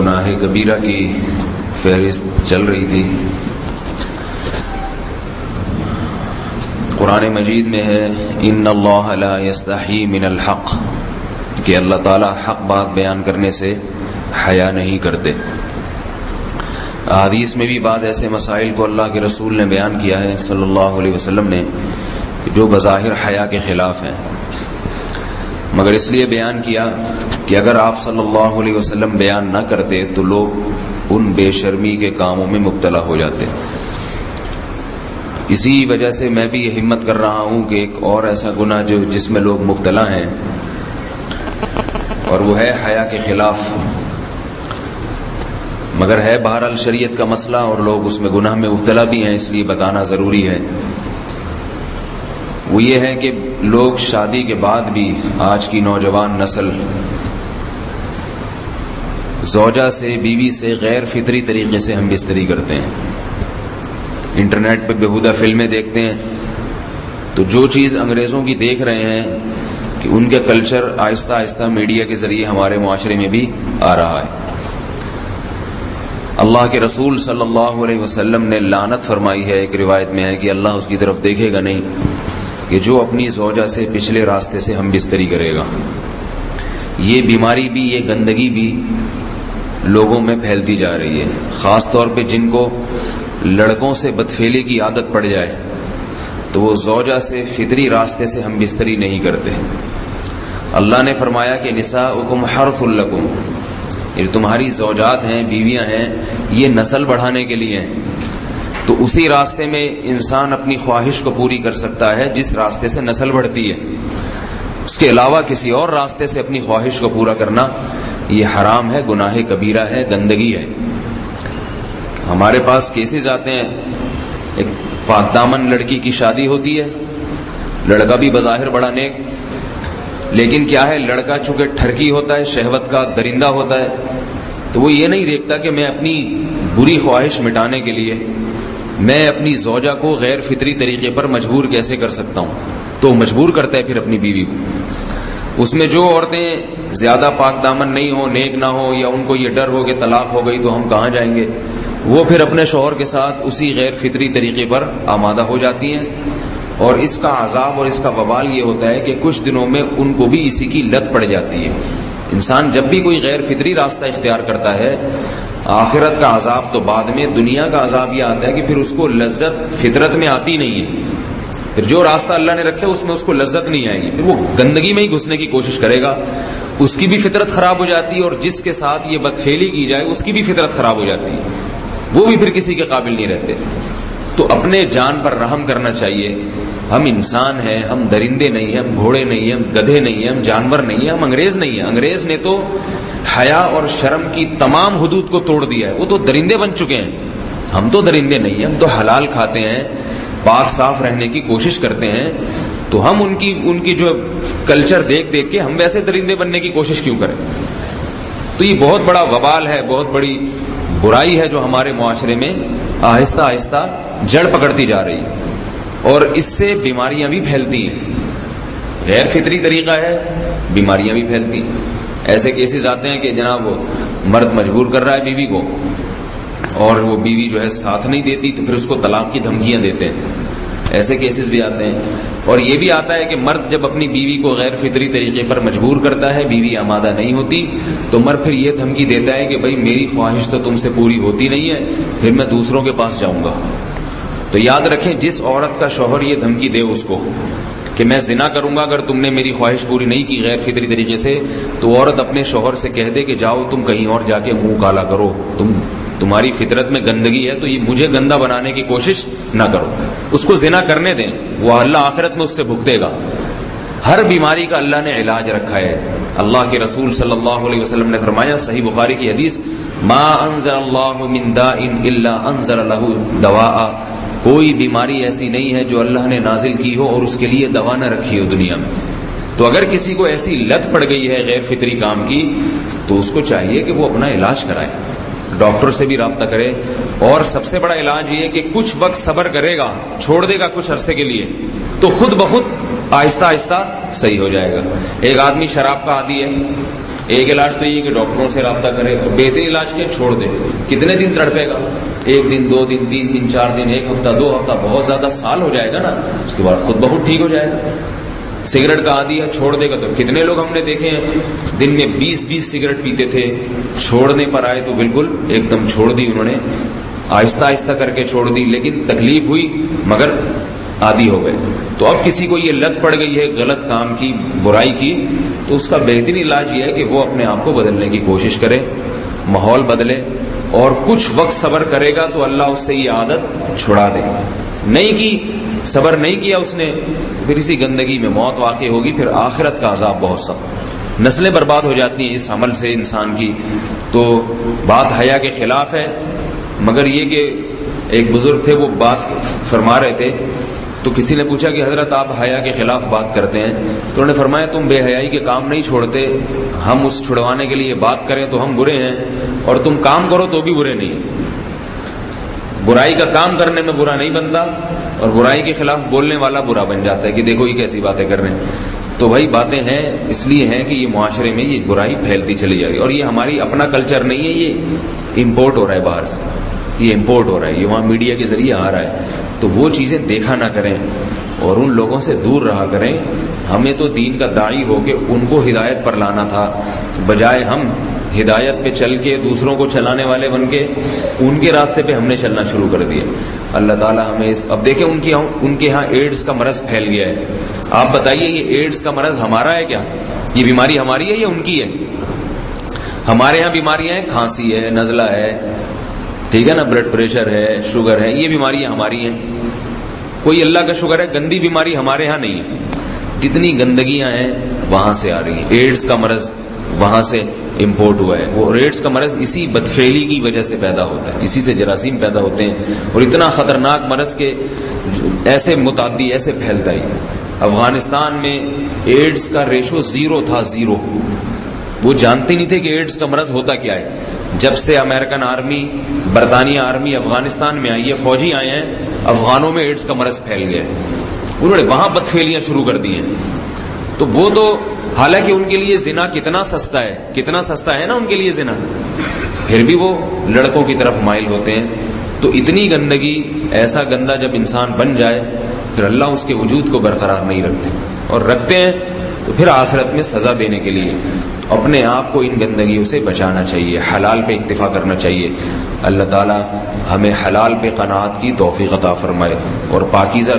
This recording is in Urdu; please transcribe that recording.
گناہ کبیرہ کی فہرست چل رہی تھی. قرآن مجید میں ہے ان اللہ لا یستحی من الحق، کہ اللہ تعالیٰ حق بات بیان کرنے سے حیا نہیں کرتے. حدیث میں بھی بعض ایسے مسائل کو اللہ کے رسول نے بیان کیا ہے صلی اللہ علیہ وسلم نے جو بظاہر حیا کے خلاف ہیں، مگر اس لیے بیان کیا کہ اگر آپ صلی اللہ علیہ وسلم بیان نہ کرتے تو لوگ ان بے شرمی کے کاموں میں مبتلا ہو جاتے. اسی وجہ سے میں بھی یہ ہمت کر رہا ہوں کہ ایک اور ایسا گناہ جس میں لوگ مبتلا ہیں، اور وہ ہے حیا کے خلاف، مگر ہے بہرحال شریعت کا مسئلہ اور لوگ اس میں گناہ میں مبتلا بھی ہیں، اس لیے بتانا ضروری ہے. وہ یہ ہے کہ لوگ شادی کے بعد بھی، آج کی نوجوان نسل زوجہ سے، بیوی سے غیر فطری طریقے سے ہم بستری کرتے ہیں. انٹرنیٹ پہ بیہودہ فلمیں دیکھتے ہیں تو جو چیز انگریزوں کی دیکھ رہے ہیں کہ ان کے کلچر آہستہ آہستہ میڈیا کے ذریعے ہمارے معاشرے میں بھی آ رہا ہے. اللہ کے رسول صلی اللہ علیہ وسلم نے لعنت فرمائی ہے، ایک روایت میں ہے کہ اللہ اس کی طرف دیکھے گا نہیں کہ جو اپنی زوجہ سے پچھلے راستے سے ہم بستری کرے گا. یہ بیماری بھی، یہ گندگی بھی لوگوں میں پھیلتی جا رہی ہے، خاص طور پہ جن کو لڑکوں سے بدفعلی کی عادت پڑ جائے تو وہ زوجہ سے فطری راستے سے ہم بستری نہیں کرتے. اللہ نے فرمایا کہ نساؤکم حرث لکم، یہ تمہاری زوجات ہیں، بیویاں ہیں، یہ نسل بڑھانے کے لیے ہیں. تو اسی راستے میں انسان اپنی خواہش کو پوری کر سکتا ہے جس راستے سے نسل بڑھتی ہے. اس کے علاوہ کسی اور راستے سے اپنی خواہش کو پورا کرنا یہ حرام ہے، گناہ کبیرہ ہے، گندگی ہے. ہمارے پاس کیسز آتے ہیں، ایک پاک دامن لڑکی کی شادی ہوتی ہے، لڑکا بھی بظاہر بڑا نیک، لیکن کیا ہے، لڑکا چونکہ ٹھرکی ہوتا ہے، شہوت کا درندہ ہوتا ہے، تو وہ یہ نہیں دیکھتا کہ میں اپنی بری خواہش مٹانے کے لیے میں اپنی زوجہ کو غیر فطری طریقے پر مجبور کیسے کر سکتا ہوں. تو مجبور کرتا ہے پھر اپنی بیوی کو. اس میں جو عورتیں زیادہ پاک دامن نہیں ہو، نیک نہ ہو، یا ان کو یہ ڈر ہو کہ طلاق ہو گئی تو ہم کہاں جائیں گے، وہ پھر اپنے شوہر کے ساتھ اسی غیر فطری طریقے پر آمادہ ہو جاتی ہیں. اور اس کا عذاب اور اس کا وبال یہ ہوتا ہے کہ کچھ دنوں میں ان کو بھی اسی کی لت پڑ جاتی ہے. انسان جب بھی کوئی غیر فطری راستہ اختیار کرتا ہے، آخرت کا عذاب تو بعد میں، دنیا کا عذاب یہ آتا ہے کہ پھر اس کو لذت فطرت میں آتی نہیں ہے. پھر جو راستہ اللہ نے رکھا اس میں اس کو لذت نہیں آئے گی، پھر وہ گندگی میں ہی گھسنے کی کوشش کرے گا. اس کی بھی فطرت خراب ہو جاتی ہے، اور جس کے ساتھ یہ بدفعلی کی جائے اس کی بھی فطرت خراب ہو جاتی ہے، وہ بھی پھر کسی کے قابل نہیں رہتے. تو اپنے جان پر رحم کرنا چاہیے. ہم انسان ہیں، ہم درندے نہیں ہیں، ہم گھوڑے نہیں ہیں، ہم گدھے نہیں ہیں، ہم جانور نہیں ہیں، ہم انگریز نہیں ہیں. انگریز نے تو حیا اور شرم کی تمام حدود کو توڑ دیا ہے، وہ تو درندے بن چکے ہیں. ہم تو درندے نہیں ہیں، ہم تو حلال کھاتے ہیں، پاک صاف رہنے کی کوشش کرتے ہیں. تو ہم ان کی جو کلچر دیکھ دیکھ کے ہم ویسے درندے بننے کی کوشش کیوں کریں. تو یہ بہت بڑا وبال ہے، بہت بڑی برائی ہے جو ہمارے معاشرے میں آہستہ آہستہ جڑ پکڑتی جا رہی ہے، اور اس سے بیماریاں بھی پھیلتی ہیں. غیر فطری طریقہ ہے، بیماریاں بھی پھیلتی ہیں. ایسے کیسز آتے ہیں کہ جناب مرد مجبور کر رہا ہے بیوی کو، اور وہ بیوی جو ہے ساتھ نہیں دیتی تو پھر اس کو طلاق کی دھمکیاں دیتے ہیں. ایسے کیسز بھی آتے ہیں. اور یہ بھی آتا ہے کہ مرد جب اپنی بیوی کو غیر فطری طریقے پر مجبور کرتا ہے، بیوی آمادہ نہیں ہوتی، تو مرد پھر یہ دھمکی دیتا ہے کہ بھائی میری خواہش تو تم سے پوری ہوتی نہیں ہے، پھر میں دوسروں کے پاس جاؤں گا. تو یاد رکھیں، جس عورت کا شوہر یہ دھمکی دے اس کو کہ میں زنا کروں گا اگر تم نے میری خواہش پوری نہیں کی غیر فطری طریقے سے، تو عورت اپنے شوہر سے کہہ دے کہ جاؤ تم کہیں اور جا کے منہ کالا کرو، تمہاری فطرت میں گندگی ہے تو یہ مجھے گندا بنانے کی کوشش نہ کرو. اس کو زنا کرنے دیں، وہ اللہ آخرت میں اس سے بھگتے گا. ہر بیماری کا اللہ نے علاج رکھا ہے. اللہ کے رسول صلی اللہ علیہ وسلم نے فرمایا، صحیح بخاری کی حدیث، ما انزل اللہ من داء الا انزل له دواء، کوئی بیماری ایسی نہیں ہے جو اللہ نے نازل کی ہو اور اس کے لیے دوا نہ رکھی ہو دنیا میں. تو اگر کسی کو ایسی لت پڑ گئی ہے غیر فطری کام کی تو اس کو چاہیے کہ وہ اپنا علاج کرائے، ڈاکٹر سے بھی رابطہ کرے. اور سب سے بڑا علاج یہ کہ کچھ وقت صبر کرے گا، چھوڑ دے گا کچھ عرصے کے لیے، تو خود بخود آہستہ آہستہ صحیح ہو جائے گا. ایک آدمی شراب کا عادی ہے، ایک علاج تو یہ کہ ڈاکٹروں سے رابطہ کرے، اور بہترین علاج کے چھوڑ دے. کتنے دن تڑپے گا؟ 1 دن 2 دن 3 دن 4 دن 1 ہفتہ 2 ہفتہ، بہت زیادہ سال ہو جائے گا نا، اس کے بعد خود بخود ٹھیک ہو جائے گا. سگریٹ کا عادی ہے، چھوڑ دے گا تو کتنے لوگ ہم نے دیکھے ہیں دن میں 20 سگریٹ پیتے تھے، چھوڑنے پر آئے تو بالکل ایک دم چھوڑ دی انہوں نے، آہستہ آہستہ کر کے چھوڑ دی، لیکن تکلیف ہوئی مگر عادی ہو گئے. تو اب کسی کو یہ لت پڑ گئی ہے غلط کام کی، برائی کی، تو اس کا بہترین علاج یہ ہے کہ وہ اپنے آپ کو بدلنے کی کوشش کرے، ماحول بدلے، اور کچھ وقت صبر کرے گا تو اللہ اس سے یہ عادت چھڑا دے. نہیں کی، صبر نہیں کیا اس نے، پھر اسی گندگی میں موت واقع ہوگی، پھر آخرت کا عذاب بہت سخت. نسلیں برباد ہو جاتی ہیں اس عمل سے انسان کی. تو بات حیا کے خلاف ہے، مگر یہ کہ ایک بزرگ تھے وہ بات فرما رہے تھے، تو کسی نے پوچھا کہ حضرت آپ حیا کے خلاف بات کرتے ہیں، تو انہوں نے فرمایا تم بے حیائی کے کام نہیں چھوڑتے، ہم اس چھڑوانے کے لیے بات کریں تو ہم برے ہیں، اور تم کام کرو تو بھی برے نہیں. برائی کا کام کرنے میں برا نہیں بنتا، اور برائی کے خلاف بولنے والا برا بن جاتا ہے کہ دیکھو یہ کیسی باتیں کر رہے ہیں. تو بھائی باتیں ہیں اس لیے ہیں کہ یہ معاشرے میں یہ برائی پھیلتی چلی جا رہی ہے، اور یہ ہماری اپنا کلچر نہیں ہے، یہ امپورٹ ہو رہا ہے باہر سے، یہ امپورٹ ہو رہا ہے، یہ وہاں میڈیا کے ذریعے آ رہا ہے. تو وہ چیزیں دیکھا نہ کریں اور ان لوگوں سے دور رہا کریں. ہمیں تو دین کا داعی ہو کے ان کو ہدایت پر لانا تھا، بجائے ہم ہدایت پہ چل کے دوسروں کو چلانے والے بن کے ان کے راستے پہ ہم نے چلنا شروع کر دیا. اللہ تعالیٰ ہمیں اب دیکھیں ان کے ہاں ایڈز کا مرض پھیل گیا ہے. آپ بتائیے یہ ایڈز کا مرض ہمارا ہے کیا؟ یہ بیماری ہماری ہے یا ان کی ہے؟ ہمارے ہاں بیماریاں ہیں، کھانسی ہے، نزلہ ہے، ٹھیک ہے نا، بلڈ پریشر ہے، شوگر ہے، یہ بیماریاں ہماری ہیں. کوئی اللہ کا شکر ہے گندی بیماری ہمارے ہاں نہیں ہے. جتنی گندگیاں ہیں وہاں سے آ رہی ہیں. ایڈز کا مرض وہاں سے امپورٹ ہوا ہے. وہ ایڈز کا مرض اسی بدفعلی کی وجہ سے پیدا ہوتا ہے، اسی سے جراثیم پیدا ہوتے ہیں، اور اتنا خطرناک مرض کے ایسے متعدی ایسے پھیلتا ہی. افغانستان میں ایڈز کا ریشو 0 تھا، 0. وہ جانتے نہیں تھے کہ ایڈز کا مرض ہوتا کیا ہے. جب سے امریکن آرمی، برطانیہ آرمی افغانستان میں آئی ہے، فوجی آئے ہیں، افغانوں میں ایڈز کا مرض پھیل گیا ہے. انہوں نے وہاں بدفعلیاں شروع کر دی ہیں. تو وہ تو حالانکہ ان کے لیے زنا کتنا سستا ہے، کتنا سستا ہے نا ان کے لیے زنا، پھر بھی وہ لڑکوں کی طرف مائل ہوتے ہیں. تو اتنی گندگی، ایسا گندا جب انسان بن جائے پھر اللہ اس کے وجود کو برقرار نہیں رکھتے، اور رکھتے ہیں تو پھر آخرت میں سزا دینے کے لیے اپنے آپ کو ان گندگیوں سے بچانا چاہیے، حلال پہ اکتفا کرنا چاہیے. اللہ تعالی ہمیں حلال پہ قناعت کی توفیق عطا فرمائے اور پاکیزہ